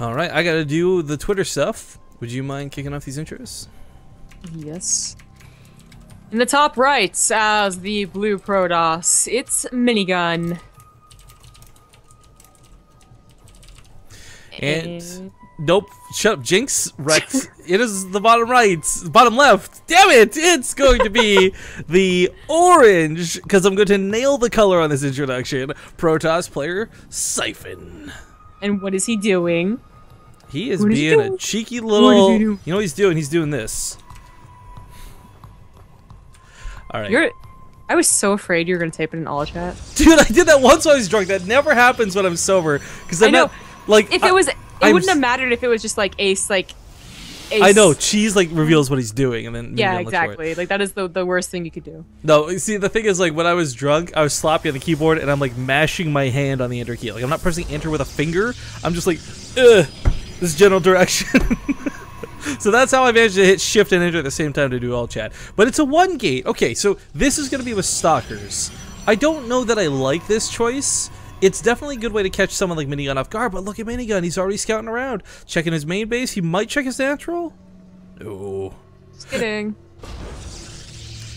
All right, I gotta do the Twitter stuff. Would you mind kicking off these intros? Yes. In the top right, as the blue Protoss, it's Minigun. And nope, shut up, Jinx. Right, it is the bottom right, bottom left. Damn it! It's going to be the orange because I'm going to nail the color on this introduction. Protoss player Siphonn. And what is he doing? He is being a cheeky little. You know what he's doing? He's doing this. All right. I was so afraid you were gonna type it in all chat. Dude, I did that once when I was drunk. That never happens when I'm sober. Because I know. Like, if it was, it wouldn't have mattered if it was just like Ace. I know, Cheese like reveals what he's doing, and then yeah, exactly. Like that is the worst thing you could do. No, see, the thing is, like when I was drunk, I was sloppy on the keyboard, and I'm like mashing my hand on the enter key. Like I'm not pressing enter with a finger. I'm just like, this general direction. So that's how I managed to hit shift and enter at the same time to do all chat. But it's a 1 gate. Okay, so this is gonna be with stalkers. I don't know that I like this choice. It's definitely a good way to catch someone like Minigun off guard, but look at Minigun. He's already scouting around. Checking his main base. He might check his natural. No. Just kidding.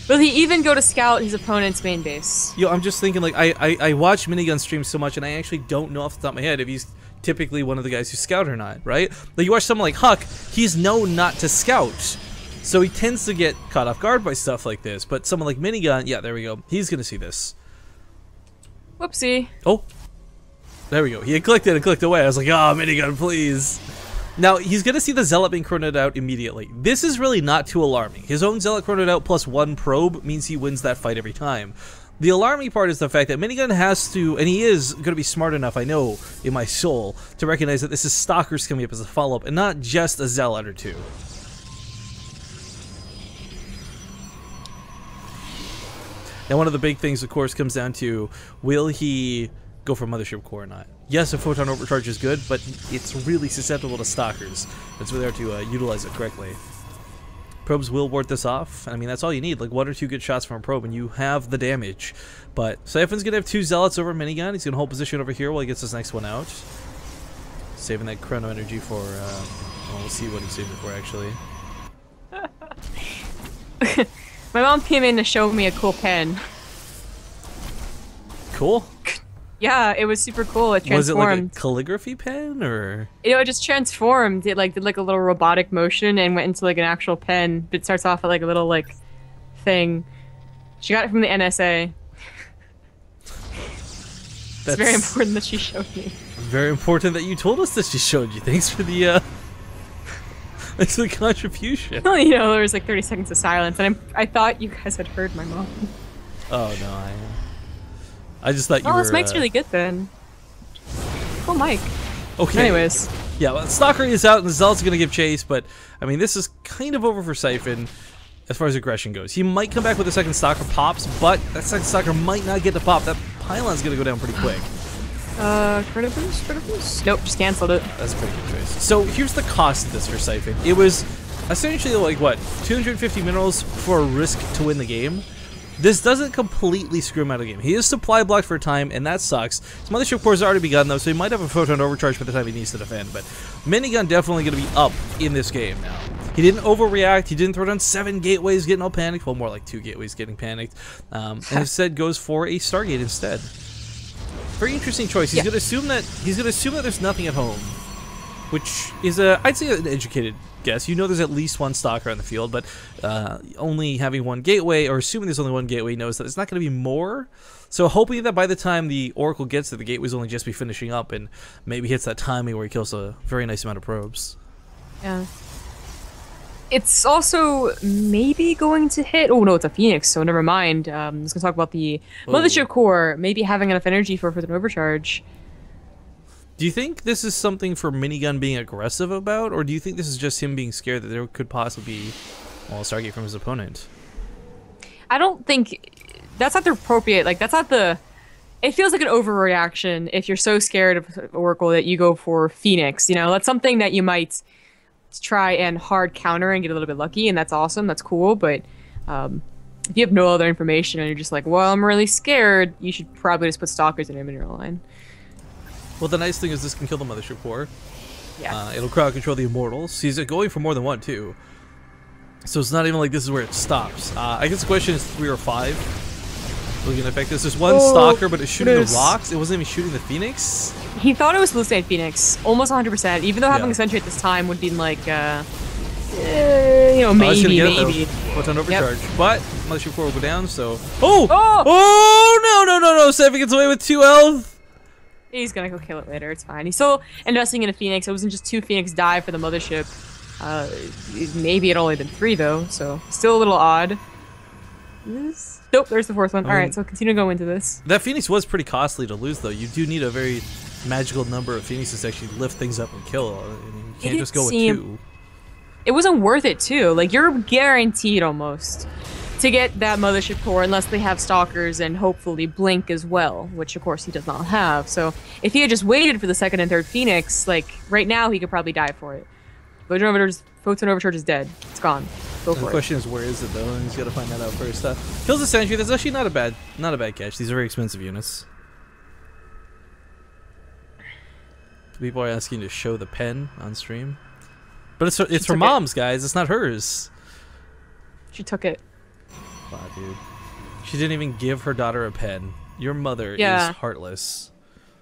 Will he even go to scout his opponent's main base? Yo, I'm just thinking, like, I watch Minigun stream so much, and I actually don't know off the top of my head if he's typically one of the guys who scout or not, right? Like, you watch someone like Huck, he's known not to scout. So he tends to get caught off guard by stuff like this. But someone like Minigun, yeah, there we go. He's going to see this. Whoopsie. Oh. There we go. He had clicked it and clicked away. I was like, oh, Minigun, please. Now, he's going to see the Zealot being chronoed out immediately. This is really not too alarming. His own Zealot chronoed out plus 1 probe means he wins that fight every time. The alarming part is the fact that Minigun has to, and he is going to be smart enough, I know, in my soul, to recognize that this is Stalkers coming up as a follow-up, and not just a Zealot or two. Now, one of the big things, of course, comes down to, will he go for Mothership Core or not? Yes, a Photon Overcharge is good, but it's really susceptible to Stalkers. That's really hard to utilize it correctly. Probes will ward this off. I mean, that's all you need, like 1 or 2 good shots from a probe, and you have the damage. But Siphonn's going to have 2 Zealots over Minigun. He's going to hold position over here while he gets his next one out. Saving that chrono energy for, well, we'll see what he's saving for, actually. My mom came in to show me a cool pen. Cool. Yeah, it was super cool. It transformed. Was it like a calligraphy pen, or? You know, it just transformed. It like did like a little robotic motion and went into like an actual pen. It starts off at like a little like thing. She got it from the NSA. It's very important that she showed me. Very important that you told us that she showed you. Thanks for the thanks for the contribution. Well, you know, there was like 30 seconds of silence, and I thought you guys had heard my mom. Oh no, I just thought you were. Oh, this mic's really good then. Cool mic. Okay. Anyways. Yeah, well, Stalker is out, and the Zealot's going to give chase, but, I mean, this is kind of over for Siphonn as far as aggression goes. He might come back with a second Stalker pops, but that second Stalker might not get to pop. That pylon's going to go down pretty quick. Credit boost? Credit boost? Nope, just canceled it. That's a pretty good choice. So, here's the cost of this for Siphonn. It was essentially, like, what, 250 minerals for a risk to win the game? This doesn't completely screw him out of the game. He is supply blocked for a time, and that sucks. His Mothership Core's already begun, though, so he might have a Photon Overcharge by the time he needs to defend, but Minigun definitely going to be up in this game now. He didn't overreact. He didn't throw down 7 gateways getting all panicked. Well, more like 2 gateways getting panicked. And instead goes for a Stargate instead. Very interesting choice. He's going to assume that there's nothing at home, which is I'd say an educated guess. You know there's at least 1 Stalker on the field, but only having 1 gateway, or assuming there's only 1 gateway, knows that there's not going to be more. So hoping that by the time the Oracle gets there, the gateway's only just be finishing up, and maybe hits that timing where he kills a very nice amount of probes. Yeah. It's also maybe going to hit. Oh no, it's a Phoenix, so never mind. I was going to talk about the Mothership Core maybe having enough energy for an overcharge. Do you think this is something for Minigun being aggressive about, or do you think this is just him being scared that there could possibly be, well, a Stargate from his opponent? I don't think that's not the appropriate. Like that's not the. It feels like an overreaction if you're so scared of Oracle that you go for Phoenix. You know, that's something that you might try and hard counter and get a little bit lucky, and that's awesome. That's cool, but if you have no other information and you're just like, well, I'm really scared, you should probably just put Stalkers in your mineral line. Well, the nice thing is this can kill the Mothership Core. Yeah. It'll crowd control the immortals. He's going for more than one too. So it's not even like this is where it stops. I guess the question is 3 or 5. Looking to affect this. There's one stalker, but it's shooting the rocks. It wasn't even shooting the Phoenix. He thought it was Lucite Phoenix, almost 100%. Even though having a sentry at this time would be like, you know, maybe. Photon overcharge, but Mothership 4 will go down. So, oh no! Siphonn gets away with 2 health. He's gonna go kill it later. It's fine. He's still investing in a Phoenix. It wasn't just 2 Phoenix die for the Mothership. Maybe it only been 3 though, so still a little odd. Nope, there's the 4th one. All right, so continue to go into this. That Phoenix was pretty costly to lose, though. You do need a very magical number of Phoenixes to actually lift things up and kill. I mean, you can't just go with 2. It wasn't worth it too. Like, you're guaranteed almost to get that Mothership core unless they have Stalkers and hopefully Blink as well, which of course he does not have. So if he had just waited for the 2nd and 3rd Phoenix, like right now he could probably die for it. Photon Overcharge is dead. It's gone. Go for it. The question is, where is it though? And he's got to find that out first. Kills the Sentry. That's actually not a bad catch. These are very expensive units. People are asking to show the pen on stream, but it's her mom's, guys. It's not hers. She took it. Wow, dude. She didn't even give her daughter a pen. Your mother is heartless.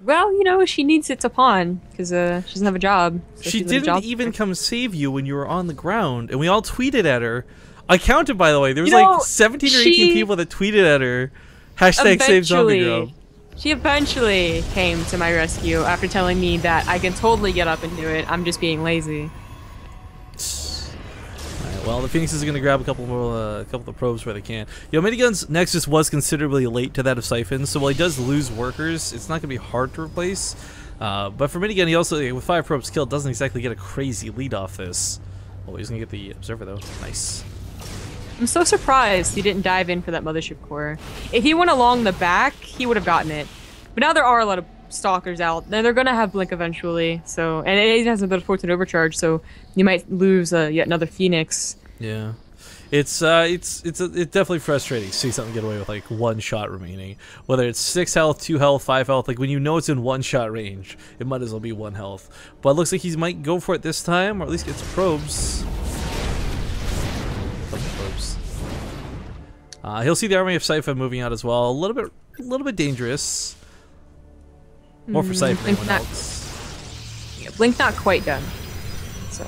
Well, you know, she needs it to pawn because she doesn't have a job. So she didn't even come save you when you were on the ground, and we all tweeted at her. I counted, by the way. There was like 17 or 18 people that tweeted at her. Hashtag save zombie girl. She eventually came to my rescue after telling me that I can totally get up and do it. I'm just being lazy. Well, the Phoenix is going to grab a couple of the probes where they can. Yo, Minigun's Nexus was considerably late to that of Siphonn, so while he does lose workers, it's not going to be hard to replace. But for Minigun, he also, with 5 probes killed, doesn't exactly get a crazy lead off this. Oh, he's going to get the Observer, though. Nice. I'm so surprised he didn't dive in for that Mothership core. If he went along the back, he would have gotten it. But now there are a lot of Stalkers out. Then they're going to have Blink eventually. So, and it has a bit of Photon Overcharge, so you might lose yet another Phoenix. Yeah, it's definitely frustrating to see something get away with like 1 shot remaining. Whether it's 6 health, 2 health, 5 health, like when you know it's in 1 shot range, it might as well be 1 health. But it looks like he might go for it this time, or at least get some probes. He'll see the army of Siphonn moving out as well. A little bit dangerous. More for Siphonn than anyone else. Yeah, Blink not quite done. So.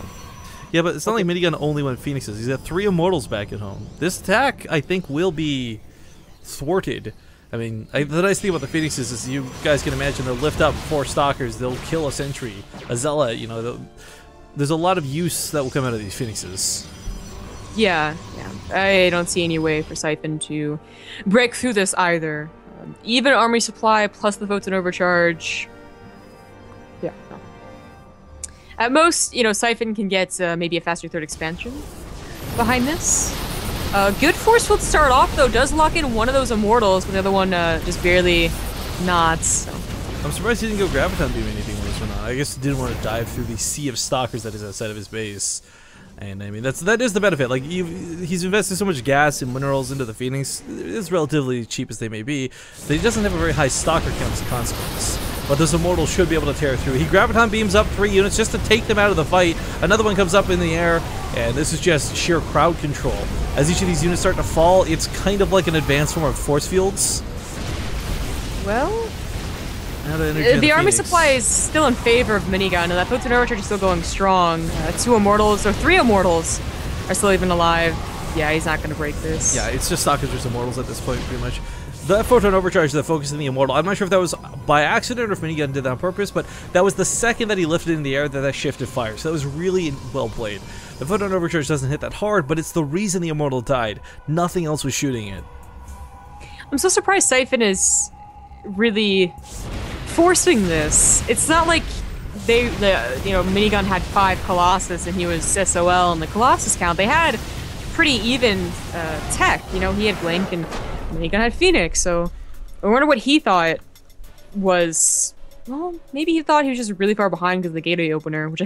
Yeah, but it's not like Minigun only went Phoenixes. He's got 3 Immortals back at home. This attack, I think, will be thwarted. I mean, the nice thing about the Phoenixes is you guys can imagine they'll lift up 4 Stalkers, they'll kill a Sentry, a Zealot, you know. There's a lot of use that will come out of these Phoenixes. Yeah. I don't see any way for Siphonn to break through this either. Even army supply plus the Photon Overcharge. Yeah, no. At most, you know, Siphonn can get maybe a faster 3rd expansion behind this. Good Force Field start off, though, does lock in one of those Immortals, but the other one just barely nods. So. I'm surprised he didn't go Graviton Beam anything when this went on. I guess he didn't want to dive through the sea of Stalkers that is outside of his base. And I mean, that is the benefit. Like, he's invested so much gas and minerals into the Phoenix. It's relatively cheap as they may be. That he doesn't have a very high Stalker count as a consequence. But this Immortal should be able to tear through. He Graviton beams up 3 units just to take them out of the fight. Another one comes up in the air, and this is just sheer crowd control. As each of these units start to fall, it's kind of like an advanced form of force fields. Well, the army supply is still in favor of Minigun, and that Photon Overcharge is still going strong. 2 Immortals, or 3 Immortals, are still even alive. Yeah, he's not going to break this. Yeah, it's just Stalkers versus Immortals at this point, pretty much. The Photon Overcharge that focused on the Immortal, I'm not sure if that was by accident or if Minigun did that on purpose, but that was the second that he lifted in the air that shifted fire, so that was really well played. The Photon Overcharge doesn't hit that hard, but it's the reason the Immortal died. Nothing else was shooting it. I'm so surprised Siphonn is really forcing this. It's not like Minigun had 5 Colossus and he was SOL on the Colossus count. They had pretty even tech. You know, he had Blink and Minigun had Phoenix. So I wonder what he thought was. Well, maybe he thought he was just really far behind because of the gateway opener, which I